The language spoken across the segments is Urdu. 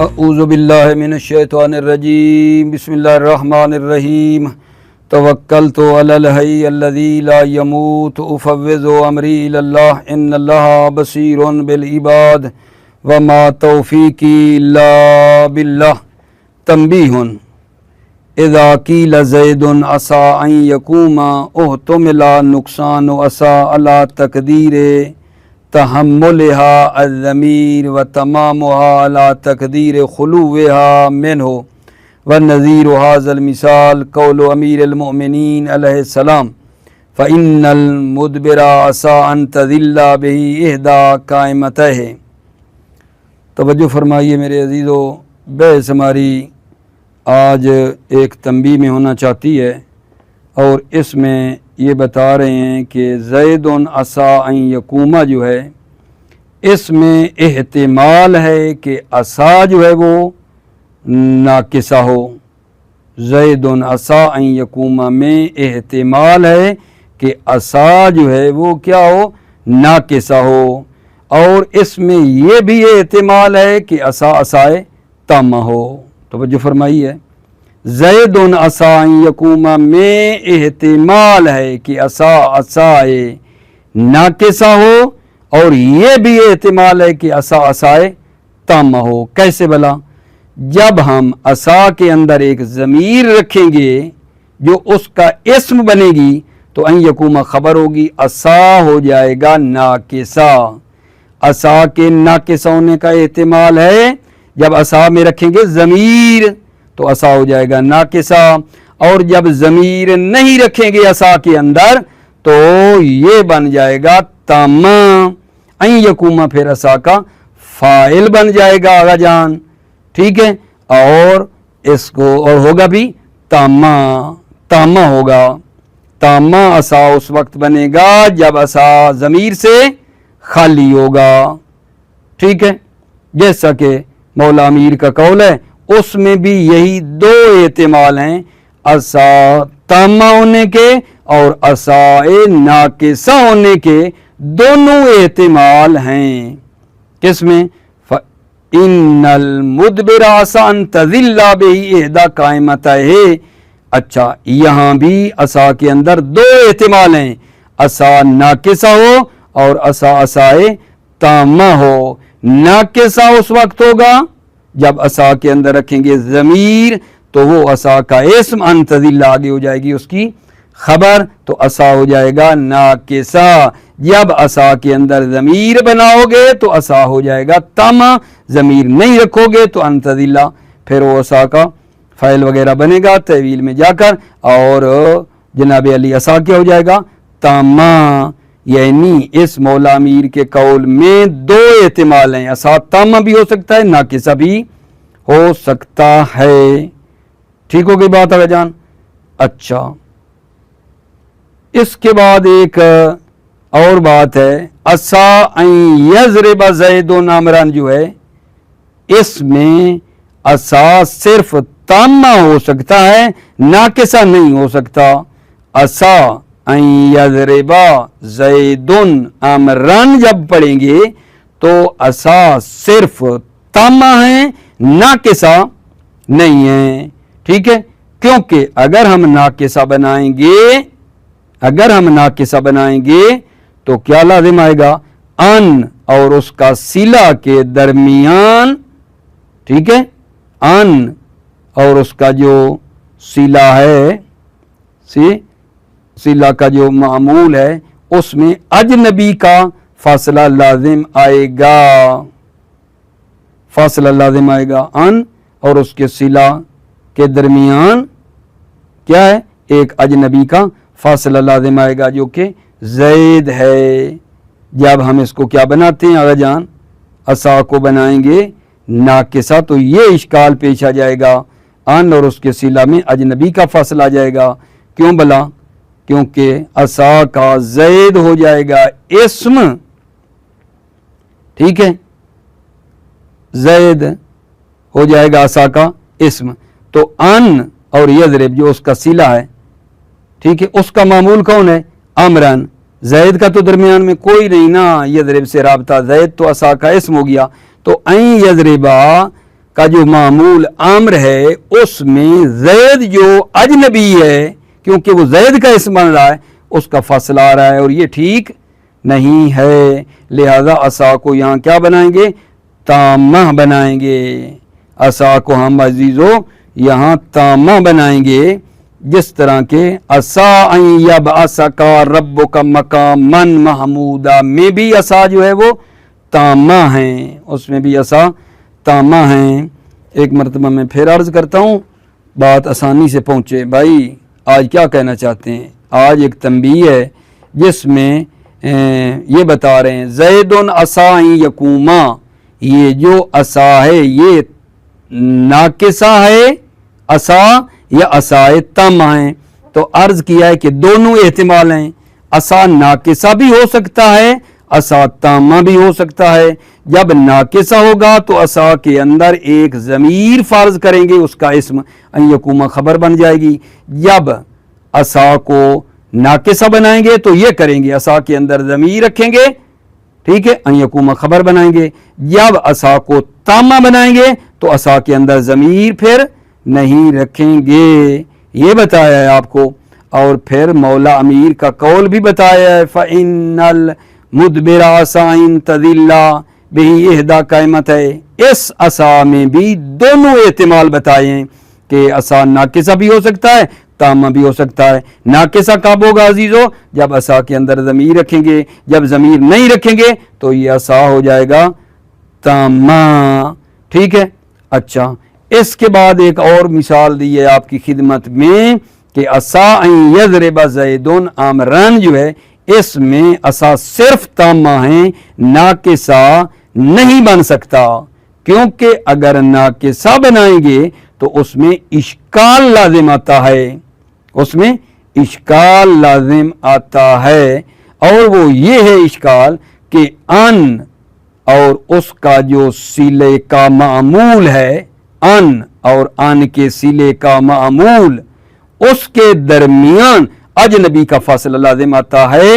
اعوذ باللہ من الشیطان الرجیم بسم اللہ الرحمن الرحیم توکلت علی الحی الذی لا یموت افوض امری الی اللہ ان اللہ بصیر بالعباد وما توفیقی الا باللہ تنبیہ اذا قیل زید عسى ان یقوم احتمل نقصان عسى علی تقدیر تحملها الضمیر و تمامها على تقدیر خلوها منه والنظیر هذا المثال قول امیر المؤمنین علیہ السلام فإن المدبر عسى ان تذل به احدى قائمته۔ توجہ فرمائیے میرے عزیزو، بحث ہماری آج ایک تنبیہ میں ہونا چاہتی ہے اور اس میں یہ بتا رہے ہیں کہ زید عسى ان یقوم جو ہے اس میں احتمال ہے کہ عسا جو ہے وہ ناقصہ ہو۔ زید عسى ان یقوم میں احتمال ہے کہ عسا جو ہے وہ کیا ہو، ناقصہ ہو، اور اس میں یہ بھی احتمال ہے کہ عسا عسائے تامہ ہو۔ توجہ فرمائیے، زید عسى ان یقوم میں احتمال ہے کہ عسا عسائے ناقصہ ہو، اور یہ بھی احتمال ہے کہ عسا عسائے تامہ ہو۔ کیسے بلا؟ جب ہم عسا کے اندر ایک ضمیر رکھیں گے جو اس کا اسم بنے گی تو ان یقوم خبر ہوگی، عسا ہو جائے گا ناقصہ۔ عسا کے ناقصہ ہونے کا احتمال ہے، جب عسا میں رکھیں گے ضمیر تو عسا ہو جائے گا ناقصہ، اور جب ضمیر نہیں رکھیں گے عسا کے اندر تو یہ بن جائے گا تامہ۔ این یقوم پھر عسا کا فاعل بن جائے گا آغا جان، ٹھیک ہے، اور اس کو اور ہوگا بھی تامہ، تامہ ہوگا۔ تامہ عسا اس وقت بنے گا جب عسا ضمیر سے خالی ہوگا، ٹھیک ہے، جیسا کہ مولا امیر کا قول ہے، اس میں بھی یہی دو احتمال ہیں، عسا تامہ ہونے کے اور عسا ناقصہ ہونے کے، دونوں احتمال ہیں۔ کس میں؟ فَإِنَّ الْمُدْبِرَ عَسَىٰ أَن تَذِلَّ بِهِ إِحْدَىٰ قَائِمَتَيْهِ۔ اچھا، یہاں بھی عسا کے اندر دو احتمال ہیں، عسا ناقصہ ہو اور عسا عسائے تامہ ہو۔ ناقصہ اس وقت ہوگا جب عسا کے اندر رکھیں گے ضمیر تو وہ عسا کا اسم ان تذل آگے ہو جائے گی اس کی خبر، تو عسا ہو جائے گا ناقصہ۔ جب عسا کے اندر ضمیر بناؤ گے تو عسا ہو جائے گا تامہ، ضمیر نہیں رکھو گے تو ان تذل، پھر وہ عسا کا فعل وغیرہ بنے گا تأویل میں جا کر، اور جناب علی عسا کیا ہو جائے گا تامہ۔ یعنی اس مولا امیر کے قول میں دو احتمال ہیں، عسا تامہ بھی ہو سکتا ہے، ناقصہ بھی ہو سکتا ہے۔ ٹھیک ہو گئی بات آگے جان؟ اچھا، اس کے بعد ایک اور بات ہے، عسا ان یضرب زید عمرا جو ہے، اس میں عسا صرف تامہ ہو سکتا ہے، ناقصہ نہیں ہو سکتا۔ عسا ان یضرب زید عمرا جب پڑھیں گے تو عسا صرف تامہ ہے، ناقصہ نہیں ہے، ٹھیک ہے، کیونکہ اگر ہم ناقصہ بنائیں گے تو کیا لازم آئے گا؟ ان اور اس کا صلہ کے درمیان، ٹھیک ہے، ان اور اس کا جو صلہ ہے، صلہ کا جو معمول ہے اس میں اجنبی کا فاصلہ لازم آئے گا، فاصلہ لازم آئے گا، ان اور اس کے صلہ کے درمیان کیا ہے؟ ایک اجنبی کا فاصلہ لازم آئے گا جو کہ زید ہے۔ جب ہم اس کو کیا بناتے ہیں آغا جان؟ عسا کو بنائیں گے ناقصہ تو یہ اشکال پیش آ جائے گا، ان اور اس کے صلہ میں اجنبی کا فاصلہ آ جائے گا۔ کیوں بلا؟ کیونکہ عسا کا زید ہو جائے گا اسم، ٹھیک ہے، زید ہو جائے گا عسا کا اسم، تو ان اور یضرب جو اس کا صلہ ہے، ٹھیک ہے، اس کا معمول کون ہے؟ امرن۔ زید کا تو درمیان میں کوئی نہیں نا، یضرب سے رابطہ، زید تو عصا کا اسم ہو گیا، تو این یضربا کا جو معمول امر ہے اس میں زید جو اجنبی ہے، کیونکہ وہ زید کا اسم بن رہا ہے، اس کا فصل آ رہا ہے اور یہ ٹھیک نہیں ہے، لہذا عصا کو یہاں کیا بنائیں گے؟ تامہ بنائیں گے۔ عصا کو ہم عزیزو یہاں تامہ بنائیں گے، جس طرح کے عصا ان یبعثک ربک مقاما محمودا میں بھی عصا جو ہے وہ تامہ ہیں، اس میں بھی عصا تامہ ہیں۔ ایک مرتبہ میں پھر عرض کرتا ہوں، بات آسانی سے پہنچے۔ بھائی آج کیا کہنا چاہتے ہیں؟ آج ایک تنبیہ ہے جس میں یہ بتا رہے ہیں زید عصا یقوما، یہ جو عصا ہے یہ ناقصہ ہے عصا یا عصا تامہ ہے؟ تو عرض کیا ہے کہ دونوں احتمال ہیں، عصا ناقصہ بھی ہو سکتا ہے، عصا تامہ بھی ہو سکتا ہے۔ جب ناقصہ ہوگا تو عصا کے اندر ایک ضمیر فرض کریں گے، اس کا اسم ان یقوما خبر بن جائے گی۔ جب عصا کو ناقصہ بنائیں گے تو یہ کریں گے، عصا کے اندر ضمیر رکھیں گے، ٹھیک ہے، ان یقوما خبر بنائیں گے۔ جب عصا کو تامہ بنائیں گے تو عصا کے اندر ضمیر پھر نہیں رکھیں گے، یہ بتایا ہے آپ کو۔ اور پھر مولا امیر کا قول بھی بتایا ہے فَإِنَّ الْمُدْبِرَ عَصَا تَذِلَّ بِهِ اِحْدَى قَائِمَتَيْ، اس عصا میں بھی دونوں احتمال بتائے ہیں کہ عصا ناقصہ بھی ہو سکتا ہے، تامہ بھی ہو سکتا ہے۔ ناقصہ کب ہوگا عزیزو؟ جب عصا کے اندر ضمیر رکھیں گے، جب ضمیر نہیں رکھیں گے تو یہ عصا ہو جائے گا تامہ، ٹھیک ہے۔ اچھا، اس کے بعد ایک اور مثال دی ہے آپ کی خدمت میں کہ عصا ان یضرب زید عامرا جو ہے، اس میں عصا صرف تامہ ہیں، ناقصہ نہیں بن سکتا، کیونکہ اگر ناقصہ بنائیں گے تو اس میں اشکال لازم آتا ہے، اس میں اشکال لازم آتا ہے، اور وہ یہ ہے اشکال کہ ان اور اس کا جو صلے کا معمول ہے، ان اور ان کے صلے کا معمول، اس کے درمیان اجنبی کا فاصلہ لازم آتا ہے،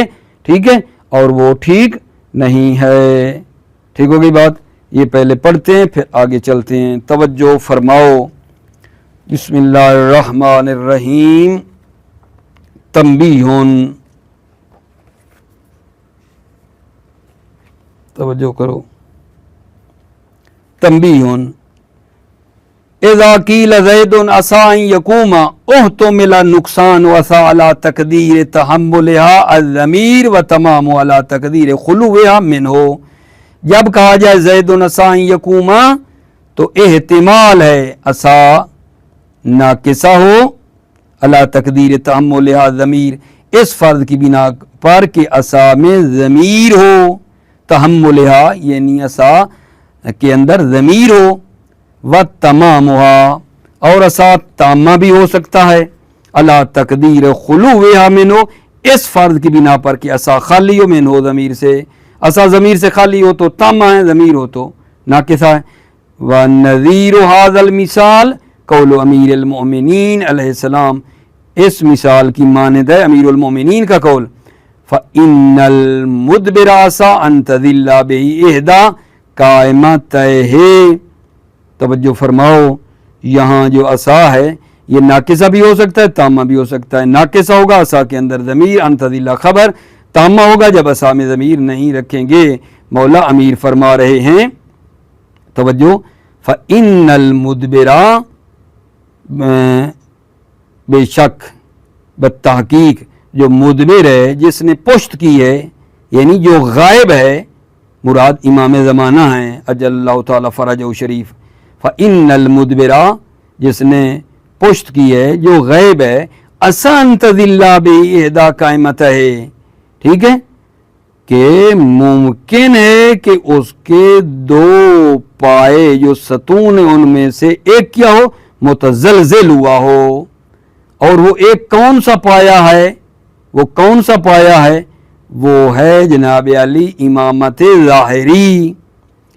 ٹھیک ہے، اور وہ ٹھیک نہیں ہے۔ ٹھیک ہو گئی بات؟ یہ پہلے پڑھتے ہیں پھر آگے چلتے ہیں، توجہ فرماؤ۔ بسم اللہ الرحمن الرحیم۔ تنبیہن، توجہ کرو، تنبیہن اذا قیل زید عصا ان یقوم احتمل نقصان وعصا علی تقدیر تحملها الضمیر وتمام علی تقدیر خلوها منہ، جب کہا جائے زید عصا ان یقوم تو احتمال ہے عصا ناقصہ ہو علی تقدیر تحملها الضمیر، اس فرض کی بنا پر کہ عصا میں ضمیر ہو، تحملها یعنی عصا کے اندر ضمیر ہو، وَتَمَامُهَا اور عصا تامہ بھی ہو سکتا ہے، عَلَى تقدیر خلوها منہ، اس فرض کی بنا پر کہ عصا خالی ہو منہ ضمیر سے، عصا ضمیر سے خالی ہو تو تامہ ہے، ضمیر ہو تو ناقصہ ہے۔ وَنَذِيرُ هَذَا الْمِثَالِ قول امیر المؤمنین علیہ السلام، اس مثال کی مانند ہے امیر المؤمنین کا قول فَإِنَّ الْمُدْبِرَ عَصَا أَن تَذِلَّ بِهِ إِحْدَى قَائِمَتَيْهِ، توجہ فرماؤ، یہاں جو عصا ہے یہ ناقصہ بھی ہو سکتا ہے، تامہ بھی ہو سکتا ہے۔ ناقصہ ہوگا عصا کے اندر ضمیر، ان تذل خبر، تامہ ہوگا جب عصا میں ضمیر نہیں رکھیں گے۔ مولا امیر فرما رہے ہیں، توجہ، فَإِنَّ الْمُدْبِرَ، بے شک بالتحقیق جو مدبر ہے، جس نے پشت کی ہے، یعنی جو غائب ہے، مراد امام زمانہ ہیں اجل اللہ تعالی فرجہ شریف۔ فَإِنَّ الْمُدْبِرَ جس نے پشت کی ہے، جو غیب ہے، أَن تَذِلَّ بِإِحْدَى قَائِمَتَيْهِ، ٹھیک ہے، کہ ممکن ہے کہ اس کے دو پائے جو ستون ہیں ان میں سے ایک کیا ہو، متزلزل ہوا ہو، اور وہ ایک کون سا پایا ہے، وہ کون سا پایا ہے، وہ ہے جناب علی امامت ظاہری،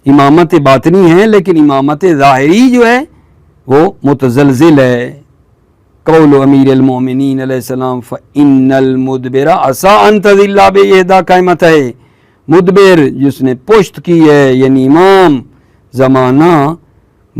امامت باطنی ہے لیکن امامت ظاہری جو ہے وہ متزلزل ہے۔ قول امیر المؤمنین علیہ السلام فَإِنَّ الْمُدْبِرَ عَصَا أَن تَذِلَّ بِإِحْدَى قَائِمَتَيْهِ، مدبر جس نے پشت کی ہے یعنی امام زمانہ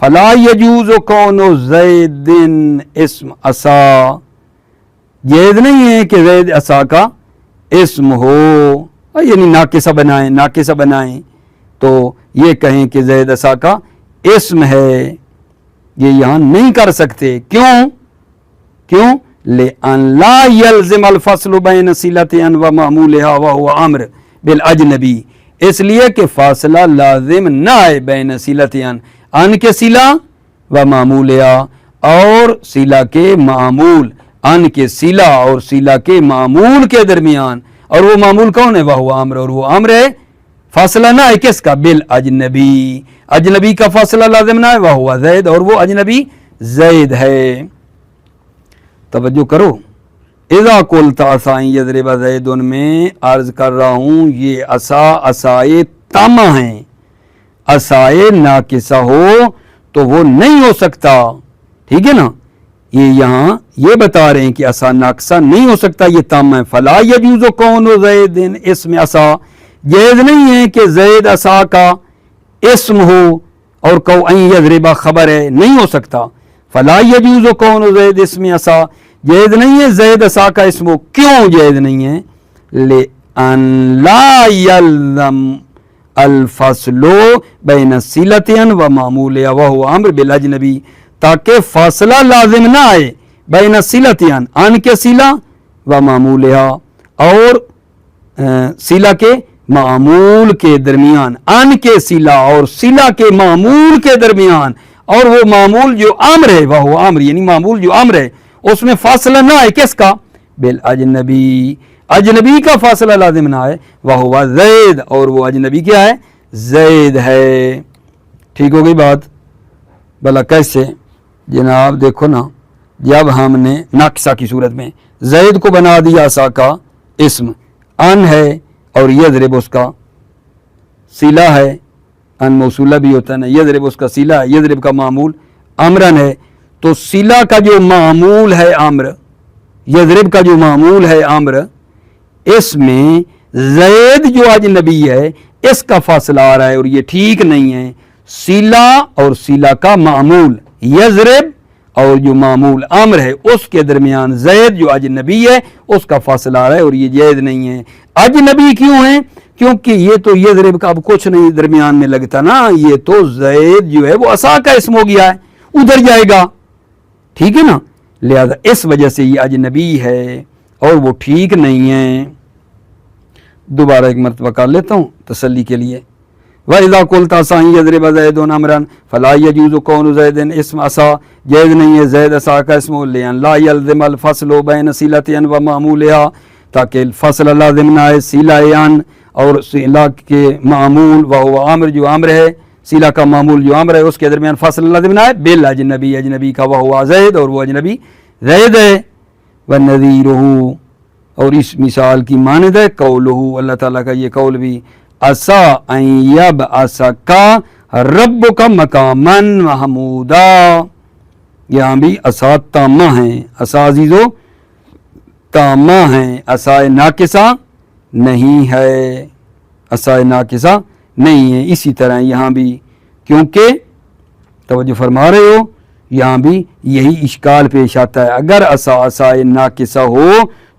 فلا یجوز کون زید اسم عصا، جائز نہیں ہے کہ زید عصا کا اسم ہو، یعنی ناقصہ بنائیں تو یہ کہیں کہ زید عصا کا اسم ہے، یہ یہاں نہیں کر سکتے۔ کیوں؟ لأن لا يلزم الفصل بین صلة و معمولها وهو امر بالاجنبی، اس لیے کہ فاصلہ لازم نہ ہے بین صلة ان کے صلہ و معمولها اور صلہ کے معمول، ان کے صلہ اور صلہ کے معمول کے درمیان، اور وہ معمول کون ہے؟ وہ امر، اور وہ امر ہے فاصلہ نہ ہے کس کا؟ بالاجنبی، اجنبی کا فاصلہ لازم نہ ہے، وہ زید، اور وہ اجنبی زید ہے۔ توجہ کرو، اذا قلت عصا یضرب زید میں عرض کر رہا ہوں یہ عصائے تامہ ہیں، عصائے ناقصہ ہو تو وہ نہیں ہو سکتا، ٹھیک ہے نا؟ یہ یہاں یہ بتا رہے ہیں کہ عصا ناقصہ نہیں ہو سکتا، یہ تامہ ہے۔ فلا یجوز کون زید اسم عصا، جائز نہیں ہے کہ زید عصا کا اسم ہو، اور کو ان یضرب خبر ہے، نہیں ہو سکتا۔ فلا یجوز کون زید اسم عصا، جائز نہیں ہے زید عصا کا اسم ہو، کیوں جائز نہیں ہے؟ لأن لا یلزم الفصل بین صلة و معمولها وهو امر بالاجنبی، تاکہ فاصلہ لازم نہ آئے بین صلة ان کے صلہ و معمولها اور صلہ کے معمول کے درمیان، ان کے صلہ اور صلہ کے معمول کے درمیان، اور وہ معمول جو امر ہے، وہ امر یعنی معمول جو امر ہے اس میں فاصلہ نہ آئے کس کا؟ بالاجنبی، اجنبی کا فاصلہ لازم نہ آئے، وہ زید، اور وہ اجنبی کیا ہے؟ زید ہے۔ ٹھیک ہو گئی بات؟ بھلا کیسے؟ جناب دیکھو نا، جب ہم نے ناقصہ کی صورت میں زید کو بنا دیا عصا کا اسم، ان ہے اور یضرب اس کا صلہ ہے، ان موصولہ بھی ہوتا ہے نا، یضرب اس کا صلہ ہے، یضرب کا معمول امرن ہے، تو صلہ کا جو معمول ہے امر، یضرب کا جو معمول ہے امر، اس میں زید جو اجنبی ہے اس کا فاصلہ آ رہا ہے، اور یہ ٹھیک نہیں ہے۔ صلہ اور صلہ کا معمول یضرب اور جو معمول امر ہے اس کے درمیان زید جو اجنبی ہے اس کا فاصلہ آ رہا ہے، اور یہ جائز نہیں ہے۔ اجنبی کیوں ہے؟ کیونکہ یہ تو یضرب کا اب کچھ نہیں درمیان میں لگتا نا، یہ تو زید جو ہے وہ عصا کا اسم ہو گیا ہے، ادھر جائے گا، ٹھیک ہے نا؟ لہذا اس وجہ سے یہ اجنبی ہے اور وہ ٹھیک نہیں ہے۔ دوبارہ ایک مرتبہ کر لیتا ہوں تسلی کے لیے۔ وَإِذَا قُلْتَ عَصَا يَضْرِبَ زَيْدٌ أَمْرًا فَلَا يَجُوزُ كَوْنُ زَيْدٍ اسم عصا، جائز نہیں ہے زید عصا کا اسم، لأن لا يلزم الفصل بین صلة و معمولها، تاکہ فصل لازم نہ ہے صلہ ان اور صلہ کے معمول، وہ امر جو امر ہے، صلہ کا معمول جو امر ہے اس کے درمیان فصل لازم نہ ہے، بالاجنبی، اجنبی کا، وہ زید، اور وہ اجنبی زید ہے۔ وَنَذِيرُهُ، اور اس مثال کی مانند ہے قولہ، اللہ تعالیٰ کا یہ قول بھی، عسیٰ ان یبعثک ربک مقاما محمودا، یہاں بھی عصا تامہ ہیں، عصا عزیزو تامہ ہیں، عصا ناقصہ نہیں ہے، عصا ناقصہ نہیں ہے۔ اسی طرح یہاں بھی، کیونکہ توجہ فرما رہے ہو، یہاں بھی یہی اشکال پیش آتا ہے، اگر عصا ناقصہ ہو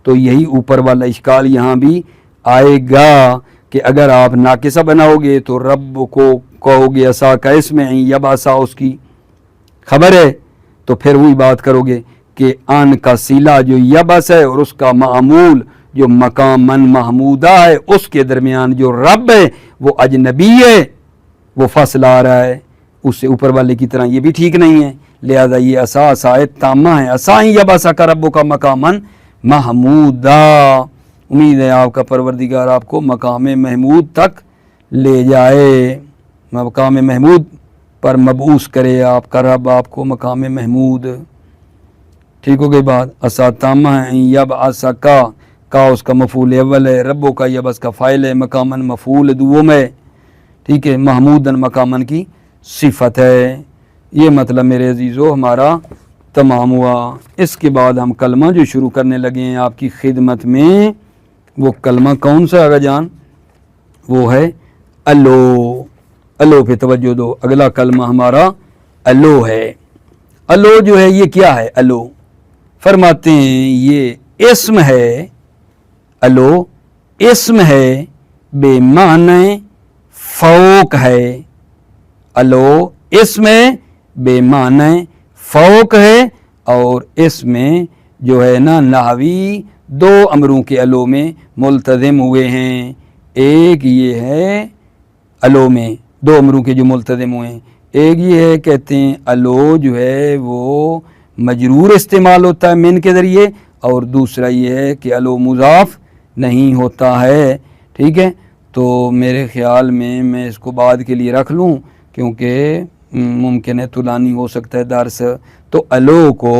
تو یہی اوپر والا اشکال یہاں بھی آئے گا کہ اگر آپ ناقصہ بناؤ گے تو رب کو کہو گے عصا کا اسم ہے، یب عصا اس کی خبر ہے، تو پھر وہی بات کرو گے کہ ان کا صلہ جو یبس ہے اور اس کا معمول جو مقام من محمودہ ہے اس کے درمیان جو رب ہے وہ اجنبی ہے، وہ فاصلہ آ رہا ہے اس سے اوپر والے کی طرح، یہ بھی ٹھیک نہیں ہے۔ لہذا یہ عصا تامہ ہے، عصا یبعث کا رب کا مقاما محمودہ، امید ہے آپ کا پروردگار آپ کو مقام محمود تک لے جائے، مقام محمود پر مبعوث کرے آپ کا رب آپ کو مقام محمود۔ ٹھیک ہو گئی بات؟ عصا تامہ ہے، یبعث کا اس کا مفعول اول ہے، ربو کا یبعث کا فاعل ہے، مقامن مفعول دوم ہے، ٹھیک ہے، محمودن مقامن کی صفت ہے۔ یہ مطلب میرے عزیزو ہمارا تمام ہوا۔ اس کے بعد ہم کلمہ جو شروع کرنے لگے ہیں آپ کی خدمت میں، وہ کلمہ کون سا آگا جان؟ وہ ہے الو، الو پہ توجہ دو، اگلا کلمہ ہمارا الو ہے۔ الو جو ہے یہ کیا ہے؟ الو فرماتے ہیں یہ اسم ہے، الو اسم ہے بے معنی فوق ہے، الو اسم ہے بے معنی فوق ہے، اور اس میں جو ہے نا نحوی دو امروں کے الو میں ملتزم ہوئے ہیں۔ ایک یہ ہے الو میں دو امروں کے جو ملتزم ہوئے ہیں، ایک یہ ہے کہتے ہیں الو جو ہے وہ مجرور استعمال ہوتا ہے من کے ذریعے، اور دوسرا یہ ہے کہ الو مضاف نہیں ہوتا ہے، ٹھیک ہے۔ تو میرے خیال میں اس کو بعد کے لیے رکھ لوں کیونکہ ممکن ہے طولانی ہو سکتا ہے درس، تو الو کو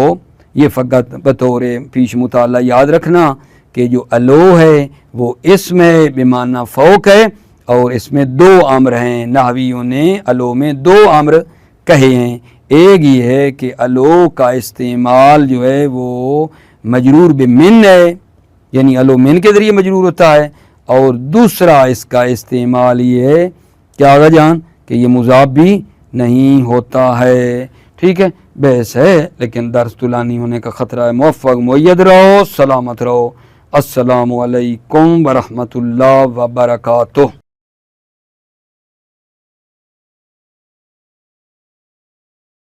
یہ فقط بطور پیش مطالعہ یاد رکھنا کہ جو الو ہے وہ اسم ہے بمعنی فوق ہے، اور اس میں دو امر ہیں، نحویوں نے الو میں دو امر کہے ہیں۔ ایک یہ ہے کہ الو کا استعمال جو ہے وہ مجرور بمن ہے، یعنی الو من کے ذریعے مجرور ہوتا ہے، اور دوسرا اس کا استعمال یہ ہے کیا آگا جان کہ یہ مضاف بھی نہیں ہوتا ہے، ٹھیک ہے۔ بحث ہے لیکن درس طولانی ہونے کا خطرہ ہے۔ موفق مؤید رہو، سلامت رہو۔ السلام علیکم ورحمۃ اللہ وبرکاتہ۔